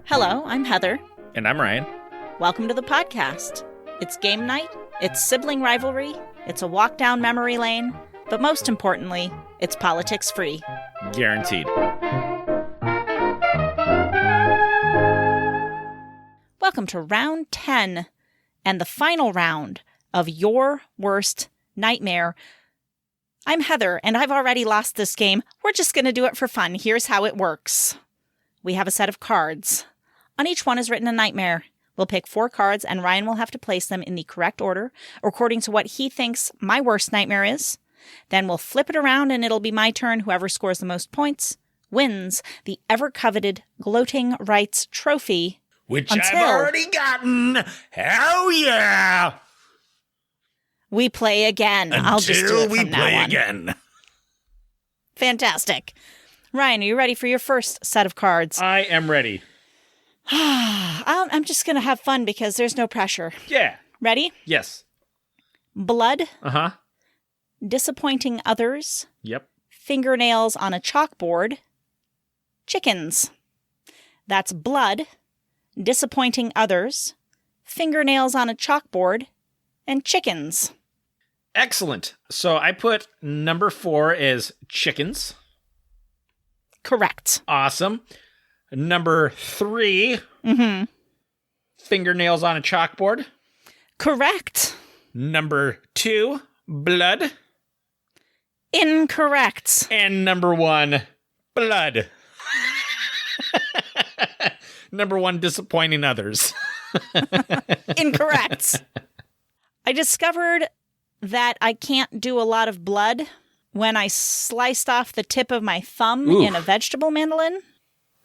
Hello, I'm Heather. And I'm Ryan. Welcome to the podcast. It's game night, it's sibling rivalry, it's a walk down memory lane, but most importantly, it's politics free. Guaranteed. Welcome to round 10 and the final round of Your Worst Nightmare. I'm Heather, and I've already lost this game. We're just going to do it for fun. Here's how it works. We have a set of cards. On each one is written a nightmare. We'll pick 4 cards, and Ryan will have to place them in the correct order, according to what he thinks my worst nightmare is. Then we'll flip it around, and it'll be my turn. Whoever scores the most points wins the ever-coveted Gloating Rights Trophy. Which I've already gotten. Hell yeah! We play again. I'll just do it from now on. Again. Fantastic. Ryan, are you ready for your first set of cards? I am ready. I'm just going to have fun because there's no pressure. Yeah. Ready? Yes. Blood. Uh-huh. Disappointing others. Yep. Fingernails on a chalkboard. Chickens. That's blood, disappointing others, fingernails on a chalkboard, and chickens. Excellent. So I put number 4 as chickens. Correct. Awesome. Number 3. Fingernails on a chalkboard. Correct. Number 2. Blood. Incorrect. And number 1. Blood. Number 1, disappointing others. Incorrect. I discovered that I can't do a lot of blood when I sliced off the tip of my thumb in a vegetable mandolin.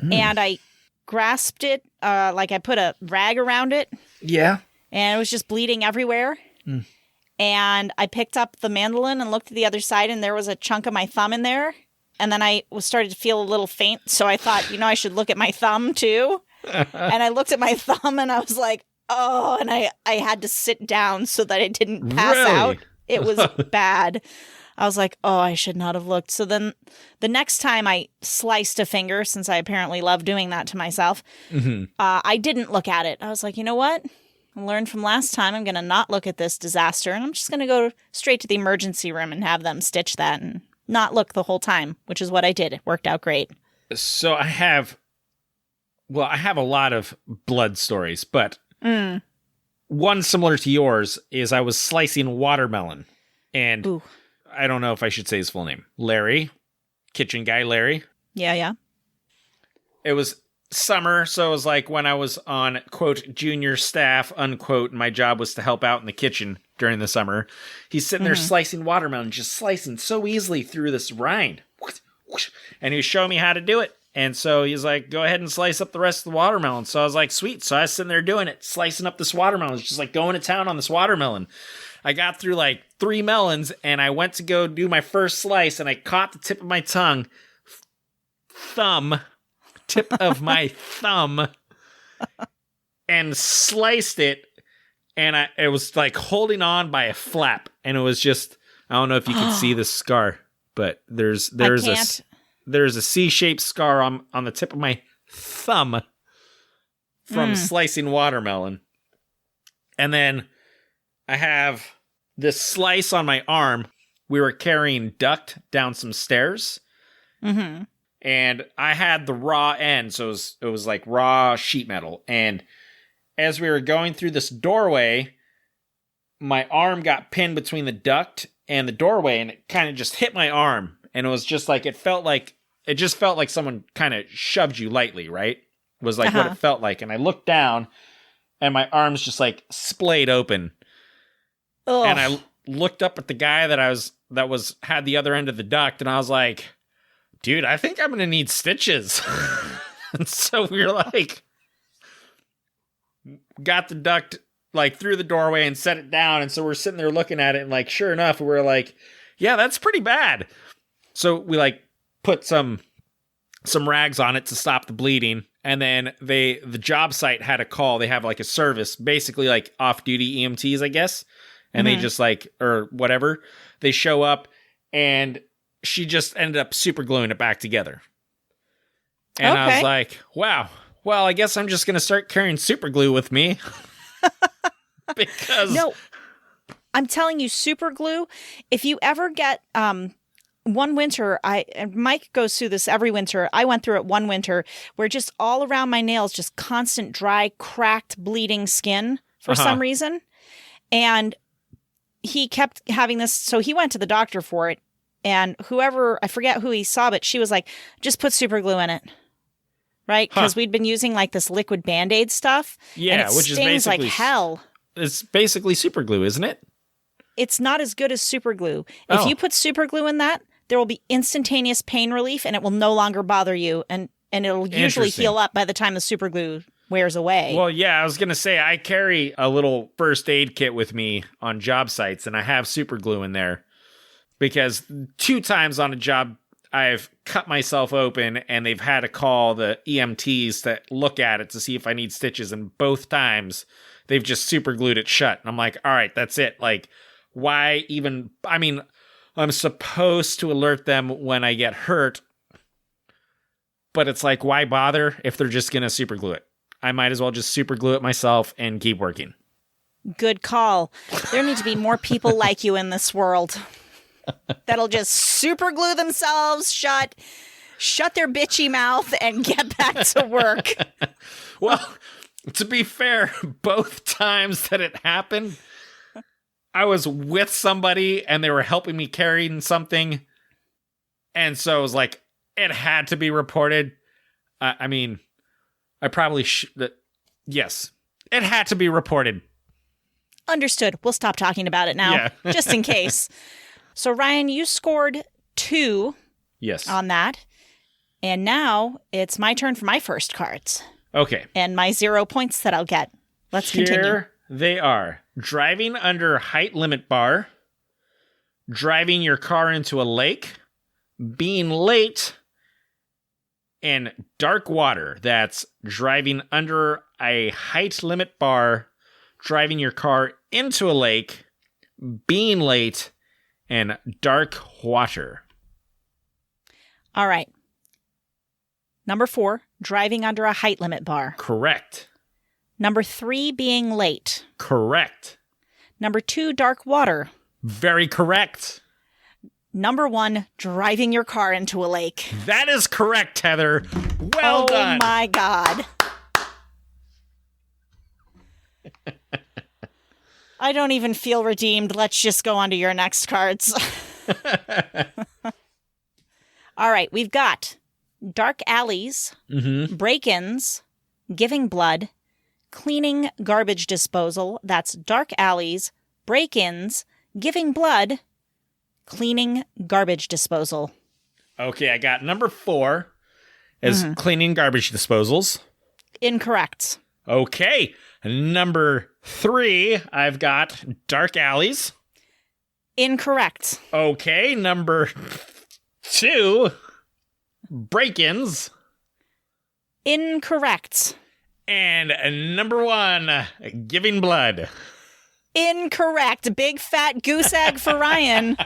And I grasped it, like I put a rag around it. Yeah. And it was just bleeding everywhere. And I picked up the mandolin and looked at the other side, and there was a chunk of my thumb in there. And then I was started to feel a little faint, so I thought, I should look at my thumb too. And I looked at my thumb, and I was like, oh, and I had to sit down so that I didn't pass out. It was bad. I was like, oh, I should not have looked. So then the next time I sliced a finger, since I apparently love doing that to myself, I didn't look at it. I was like, you know what? I learned from last time. I'm going to not look at this disaster, and I'm just going to go straight to the emergency room and have them stitch that and not look the whole time, which is what I did. It worked out great. So I have a lot of blood stories, but one similar to yours is I was slicing watermelon, and Ooh. I don't know if I should say his full name. Larry, kitchen guy Larry. Yeah. It was summer, so it was like when I was on, quote, junior staff, unquote, and my job was to help out in the kitchen during the summer. He's sitting there slicing watermelon, just slicing so easily through this rind. And he was showing me how to do it. And so he's like, go ahead and slice up the rest of the watermelon. So I was like, sweet. So I was sitting there doing it, slicing up this watermelon. It's just like going to town on this watermelon. I got through like 3 melons, and I went to go do my first slice, and I caught the tip of my tip of my thumb, and sliced it, and it was like holding on by a flap, and it was just, I don't know if you can see the scar, but there's a C-shaped scar on the tip of my thumb from slicing watermelon. And then I have this slice on my arm. We were carrying duct down some stairs. And I had the raw end, so it was like raw sheet metal. And as we were going through this doorway, my arm got pinned between the duct and the doorway, and it kind of just hit my arm. And it was just like, it just felt like someone kind of shoved you lightly, right? Was like what it felt like. And I looked down, and my arm's just like splayed open. Ugh. And I looked up at the guy that had the other end of the duct, and I was like, dude, I think I'm going to need stitches. And so we were like, got the duct like through the doorway and set it down. And so we're sitting there looking at it, and like, sure enough, we were like, yeah, that's pretty bad. So we like put some rags on it to stop the bleeding. And then the job site had a call. They have like a service, basically like off-duty EMTs, I guess. And they just like, or whatever, they show up, and she just ended up super gluing it back together. And I was like, wow, well, I guess I'm just going to start carrying super glue with me. Because... No, I'm telling you, super glue, if you ever get... one winter, Mike goes through this every winter. I went through it one winter where just all around my nails, just constant, dry, cracked, bleeding skin for some reason. And he kept having this. So he went to the doctor for it. And I forget who he saw, but she was like, just put super glue in it. Right? Because we'd been using like this liquid Band-Aid stuff. Yeah, and it which is stings basically like hell. It's basically super glue, isn't it? It's not as good as super glue. If you put super glue in that, there will be instantaneous pain relief and it will no longer bother you. And it'll usually heal up by the time the super glue wears away. Well, yeah, I was going to say, I carry a little first aid kit with me on job sites and I have super glue in there because 2 times on a job, I've cut myself open and they've had to call the EMTs to look at it to see if I need stitches. And both times they've just super glued it shut. And I'm like, all right, that's it. Like, why even, I mean, I'm supposed to alert them when I get hurt, but it's like, why bother if they're just going to super glue it? I might as well just super glue it myself and keep working. Good call. There need to be more people like you in this world that'll just super glue themselves shut their bitchy mouth and get back to work. Well, to be fair, both times that it happened, I was with somebody and they were helping me carrying something. And so it was like, it had to be reported. I mean, I probably yes, it had to be reported. Understood. We'll stop talking about it now, just in case. So Ryan, you scored 2 on that. And now it's my turn for my first cards. Okay. And my 0 points that I'll get. Let's continue. Here they are. Driving under height limit bar, driving your car into a lake, being late, and dark water. That's driving under a height limit bar, driving your car into a lake, being late, and dark water. All right. Number 4, driving under a height limit bar. Correct. Number 3, being late. Correct. Number 2, dark water. Very correct. Number 1, driving your car into a lake. That is correct, Heather. Well done. Oh my God. I don't even feel redeemed. Let's just go on to your next cards. All right, we've got dark alleys, break-ins, giving blood, cleaning garbage disposal. That's dark alleys, break-ins, giving blood, cleaning garbage disposal. Okay, I got number 4 as cleaning garbage disposals. Incorrect. Okay, number 3, I've got dark alleys. Incorrect. Okay, number 2, break-ins. Incorrect. And number 1, giving blood. Incorrect. Big fat goose egg for Ryan.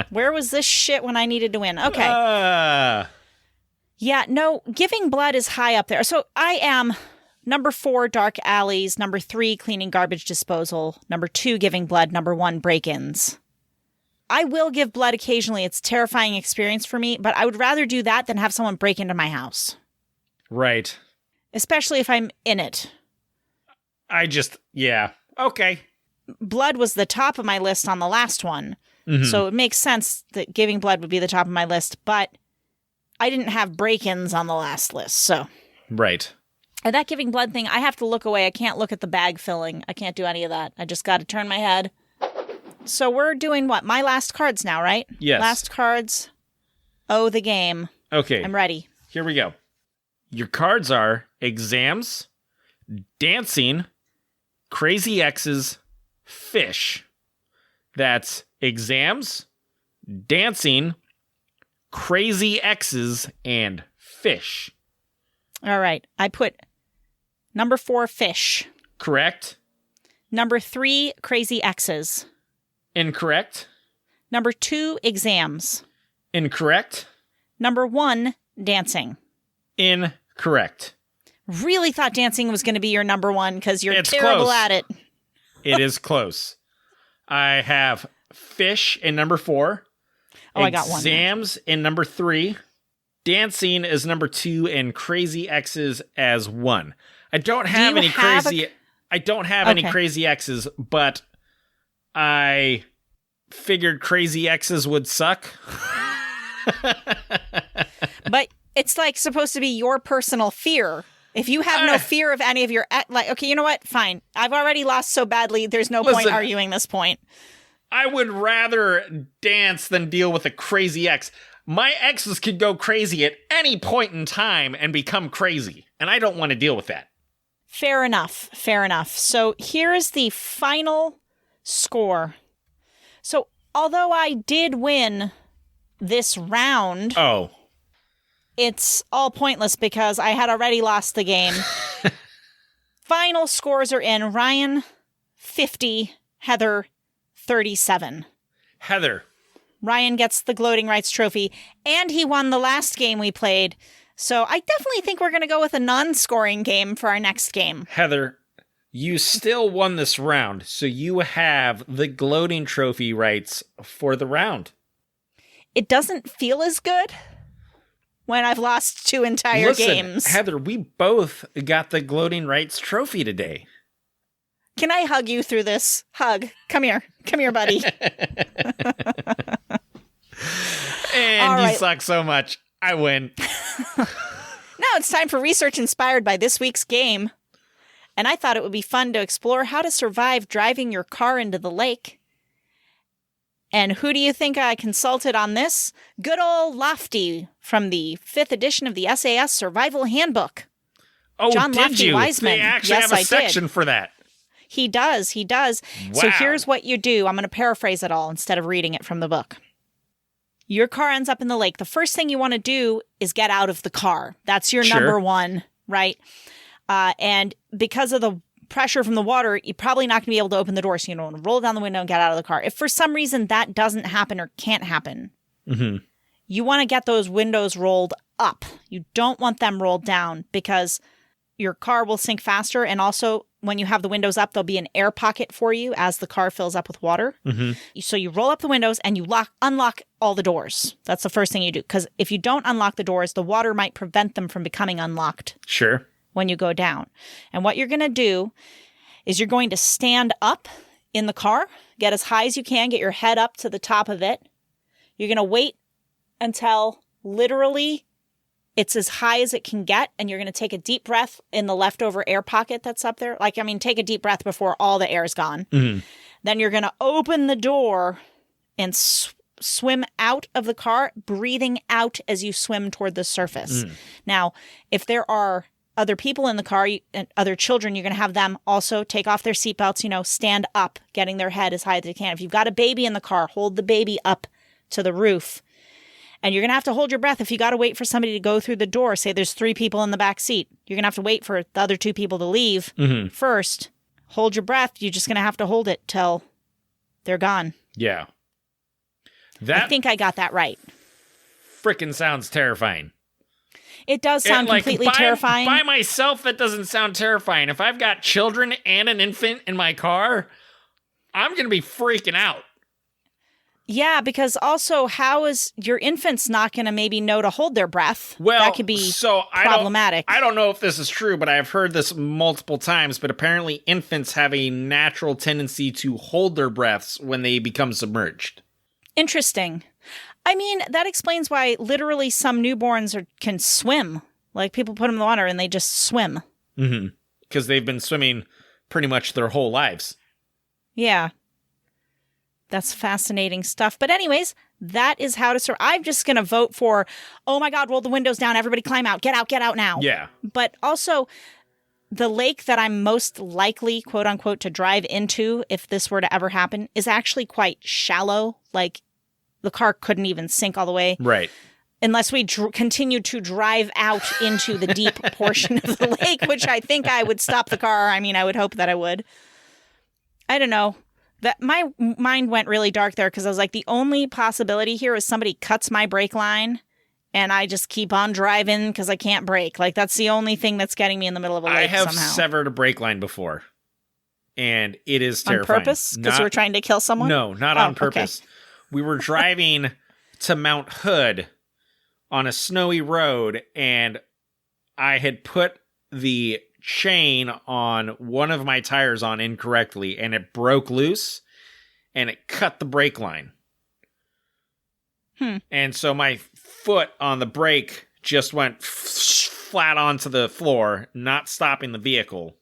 Where was this shit when I needed to win? Okay. Yeah, no, giving blood is high up there. So I am number 4, dark alleys. Number 3, cleaning garbage disposal. Number 2, giving blood. Number 1, break-ins. I will give blood occasionally. It's a terrifying experience for me, but I would rather do that than have someone break into my house. Right. Especially if I'm in it. Yeah. Okay. Blood was the top of my list on the last one. So it makes sense that giving blood would be the top of my list, but I didn't have break-ins on the last list, so. Right. And that giving blood thing, I have to look away. I can't look at the bag filling. I can't do any of that. I just got to turn my head. So we're doing what? My last cards now, right? Yes. Last cards. Oh, the game. Okay. I'm ready. Here we go. Your cards are exams, dancing, crazy exes, fish. That's exams, dancing, crazy exes, and fish. All right. I put number 4, fish. Correct. Number 3, crazy exes. Incorrect. Number 2, exams. Incorrect. Number 1, dancing. Incorrect. Really thought dancing was going to be your number one because you're It's terrible close. at it. It is close. I have fish in number 4. Oh, I got one. Exams in number 3. Dancing is number 2, and crazy X's as 1. I don't have any crazy. I don't have any crazy X's, but I figured crazy X's would suck. But it's like supposed to be your personal fear. If you have no fear of any of your, like, okay, you know what? Fine. I've already lost so badly. There's no point arguing this point. I would rather dance than deal with a crazy X. My exes could go crazy at any point in time and become crazy, and I don't want to deal with that. Fair enough. Fair enough. So here's the final score. So although I did win this round, it's all pointless because I had already lost the game. Final scores are in. Ryan, 50. Heather, 37. Heather. Ryan gets the Gloating Rights Trophy, and he won the last game we played. So I definitely think we're going to go with a non-scoring game for our next game. Heather, you still won this round, so you have the Gloating Trophy rights for the round. It doesn't feel as good when I've lost 2 entire games. Heather, we both got the Gloating Rights Trophy today. Can I hug you through this? Hug. Come here. Come here, buddy. And you suck so much. I win. Now it's time for research inspired by this week's game. And I thought it would be fun to explore how to survive driving your car into the lake. And who do you think I consulted on this? Good old Lofty from the 5th edition of the SAS Survival Handbook. Oh, John did Lofty you? Wiseman. They actually have a section for that. He does. He does. Wow. So here's what you do. I'm going to paraphrase it all instead of reading it from the book. Your car ends up in the lake. The first thing you want to do is get out of the car. That's your number one, right? And because of the pressure from the water, you're probably not going to be able to open the door. So you don't want to roll down the window and get out of the car. If for some reason that doesn't happen or can't happen, you want to get those windows rolled up. You don't want them rolled down because your car will sink faster. And also, when you have the windows up, there'll be an air pocket for you as the car fills up with water. So you roll up the windows and you unlock all the doors. That's the first thing you do. Because if you don't unlock the doors, the water might prevent them from becoming unlocked. Sure. When you go down. And what you're going to do is you're going to stand up in the car, get as high as you can, get your head up to the top of it. You're going to wait until literally it's as high as it can get, and you're going to take a deep breath in the leftover air pocket that's up there. Take a deep breath before all the air is gone. Then you're going to open the door and swim out of the car, breathing out as you swim toward the surface. Now, if there are other people in the car and other children, you're going to have them also take off their seatbelts, stand up, getting their head as high as they can. If you've got a baby in the car, hold the baby up to the roof. And you're going to have to hold your breath if you got to wait for somebody to go through the door. Say there's 3 people in the back seat. You're going to have to wait for the other 2 people to leave first. Hold your breath. You're just going to have to hold it till they're gone. Yeah. I think I got that right. Frickin' sounds terrifying. It does sound completely terrifying. By myself, that doesn't sound terrifying. If I've got children and an infant in my car, I'm going to be freaking out. Yeah, because also, how is your infant's not going to maybe know to hold their breath? Well, that could be problematic. I don't know if this is true, but I've heard this multiple times, but apparently infants have a natural tendency to hold their breaths when they become submerged. Interesting. I mean, that explains why literally some newborns can swim. Like, people put them in the water and they just swim. Because they've been swimming pretty much their whole lives. Yeah. That's fascinating stuff. But anyways, that is how to survive. I'm just going to vote for, oh my God, roll the windows down. Everybody climb out. Get out now. Yeah. But also, the lake that I'm most likely, quote unquote, to drive into if this were to ever happen is actually quite shallow. Like, the car couldn't even sink all the way. Right. Unless we continue to drive out into the deep portion of the lake, which I think I would stop the car. I mean, I would hope that I would. I don't know. My mind went really dark there because I was like, the only possibility here is somebody cuts my brake line and I just keep on driving because I can't brake. Like, that's the only thing that's getting me in the middle of a lake I have somehow. severed a brake line before, and it is terrifying. On purpose? Because you were trying to kill someone? No, not on purpose. Okay. We were driving to Mount Hood on a snowy road, and I had put the chain on one of my tires on incorrectly, and it broke loose, and it cut the brake line. And so my foot on the brake just went flat onto the floor, not stopping the vehicle.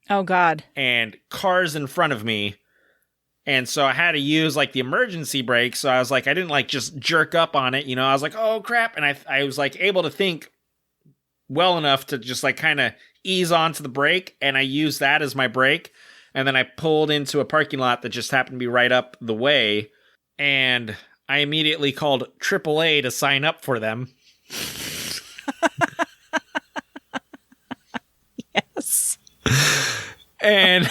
Oh, God. And cars in front of me. And so I had to use, like, the emergency brake. So I was like, I didn't, like, just jerk up on it. You know, I was like, oh, crap. And I was, like, able to think well enough to just, like, kind of ease onto the brake. And I used that as my brake. And then I pulled into a parking lot that just happened to be right up the way. And I immediately called AAA to sign up for them. Yes. And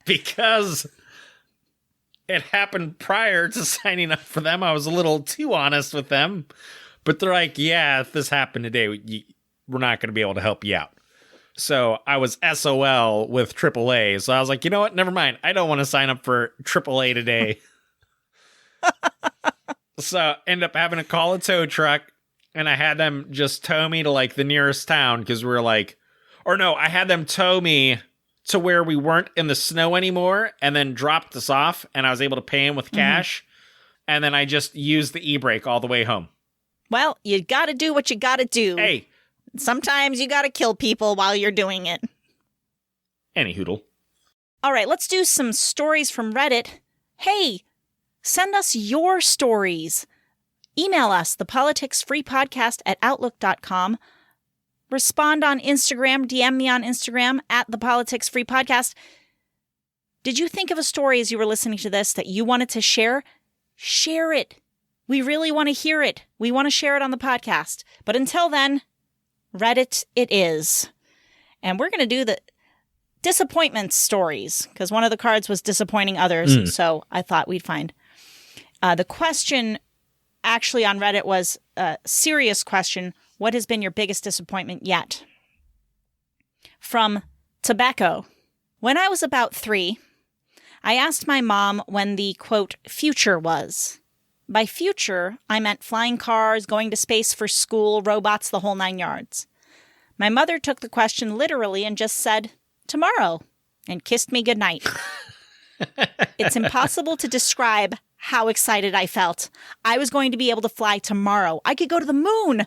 because it happened prior to signing up for them, I was a little too honest with them. But they're like, yeah, if this happened today, we're not going to be able to help you out. So I was SOL with AAA. So I was like, you know what? Never mind. I don't want to sign up for AAA today. So end up having to call a tow truck, and I had them just tow me to, like, the nearest town, because we were like, or no, I had them tow me to where we weren't in the snow anymore, and then dropped us off, and I was able to pay him with cash, and then I just used the e-brake all the way home. Well, you gotta do what you gotta do. Hey. Sometimes you gotta kill people while you're doing it. Any hoodle. All right, let's do some stories from Reddit. Hey, send us your stories. Email us, thepoliticsfreepodcast@outlook.com. Respond on Instagram, DM me on Instagram @thepoliticsfreepodcast. Did you think of a story as you were listening to this that you wanted to share? Share it. We really want to hear it. We want to share it on the podcast. But until then, Reddit it is. And we're going to do the disappointment stories, because one of the cards was disappointing others. So I thought we'd find. The question actually on Reddit was a serious question. What has been your biggest disappointment yet? From Tobacco. When I was about 3, I asked my mom when the, quote, future was. By future, I meant flying cars, going to space for school, robots, the whole 9 yards. My mother took the question literally and just said, tomorrow, and kissed me goodnight. It's impossible to describe how excited I felt. I was going to be able to fly tomorrow. I could go to the moon.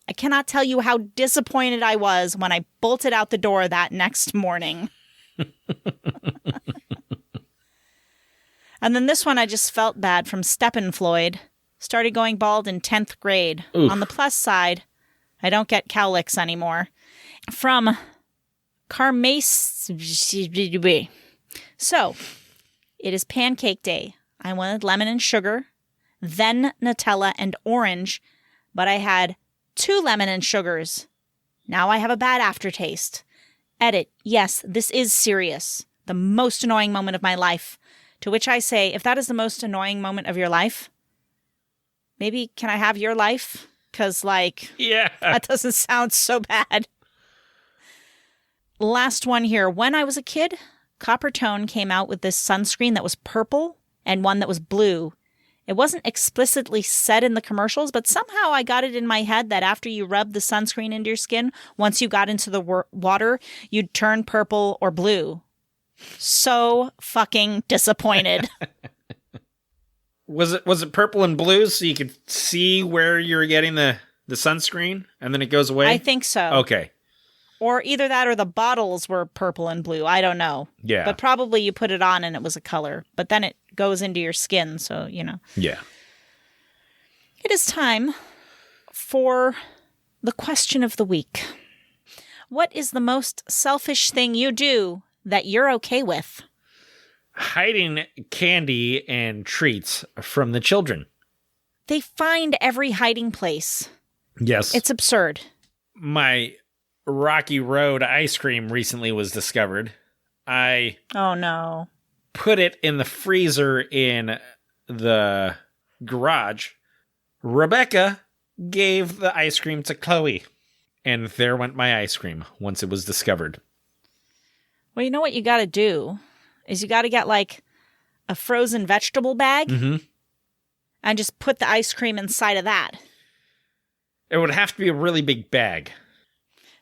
I cannot tell you how disappointed I was when I bolted out the door that next morning. And then this one I just felt bad, from Steppenfloyd. Started going bald in 10th grade. Oof. On the plus side, I don't get cowlicks anymore. From Carmace. So, it is pancake day. I wanted lemon and sugar, then Nutella and orange, but I had 2 lemon and sugars. Now I have a bad aftertaste. Edit. Yes, this is serious. The most annoying moment of my life. To which I say, if that is the most annoying moment of your life, maybe can I have your life? Because, like, yeah, that doesn't sound so bad. Last one here. When I was a kid, Coppertone came out with this sunscreen that was purple and one that was blue. It wasn't explicitly said in the commercials, but somehow I got it in my head that after you rub the sunscreen into your skin, once you got into the water, you'd turn purple or blue. So fucking disappointed. Was it purple and blue so you could see where you're getting the sunscreen and then it goes away? I think so. Okay. Or either that or the bottles were purple and blue. I don't know. Yeah. But probably you put it on and it was a color. But then it goes into your skin, so, you know. Yeah. It is time for the question of the week. What is the most selfish thing you do that you're okay with? Hiding candy and treats from the children. They find every hiding place. Yes. It's absurd. My Rocky Road ice cream recently was discovered. I Oh no. put it in the freezer in the garage Rebecca gave the ice cream to Chloe. And there went my ice cream once it was discovered. Well, you know what you got to do is you got to get like a frozen vegetable bag and just put the ice cream inside of that. It would have to be a really big bag.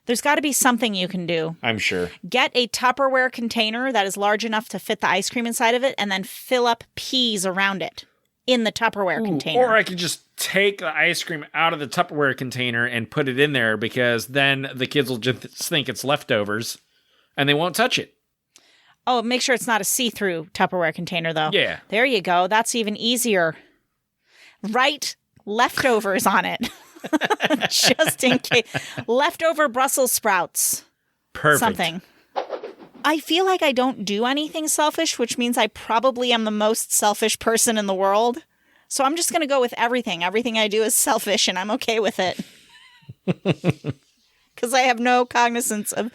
There's got to be something you can do. I'm sure. Get a Tupperware container that is large enough to fit the ice cream inside of it and then fill up peas around it in the Tupperware container. Or I could just take the ice cream out of the Tupperware container and put it in there because then the kids will just think it's leftovers and they won't touch it. Oh, make sure it's not a see-through Tupperware container, though. Yeah. There you go. That's even easier. Write leftovers on it. Just in case. Leftover Brussels sprouts. Perfect. Something. I feel like I don't do anything selfish, which means I probably am the most selfish person in the world. So I'm just going to go with everything. Everything I do is selfish, and I'm okay with it. Because I have no cognizance of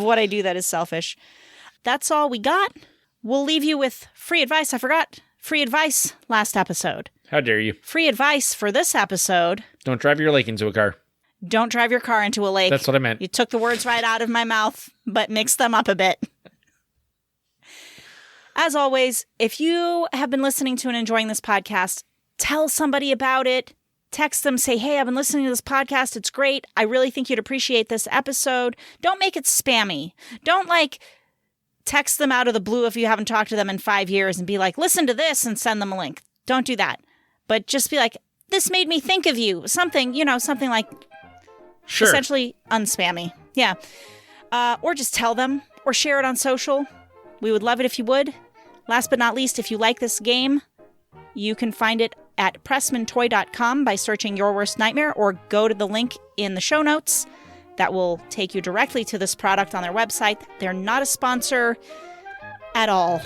what I do that is selfish. That's all we got. We'll leave you with free advice. I forgot. Free advice last episode. How dare you? Free advice for this episode. Don't drive your lake into a car. Don't drive your car into a lake. That's what I meant. You took the words right out of my mouth, but mixed them up a bit. As always, if you have been listening to and enjoying this podcast, tell somebody about it. Text them, say, hey, I've been listening to this podcast. It's great. I really think you'd appreciate this episode. Don't make it spammy. Don't text them out of the blue if you haven't talked to them in 5 years and be like, listen to this and send them a link. Don't do that. But just be like, this made me think of you. Something, something like essentially unspammy. Yeah. Or just tell them or share it on social. We would love it if you would. Last but not least, if you like this game, you can find it at pressmantoy.com by searching Your Worst Nightmare or go to the link in the show notes. That will take you directly to this product on their website. They're not a sponsor at all.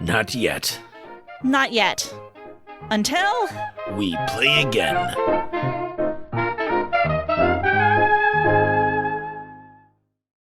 Not yet. Not yet. Until we play again.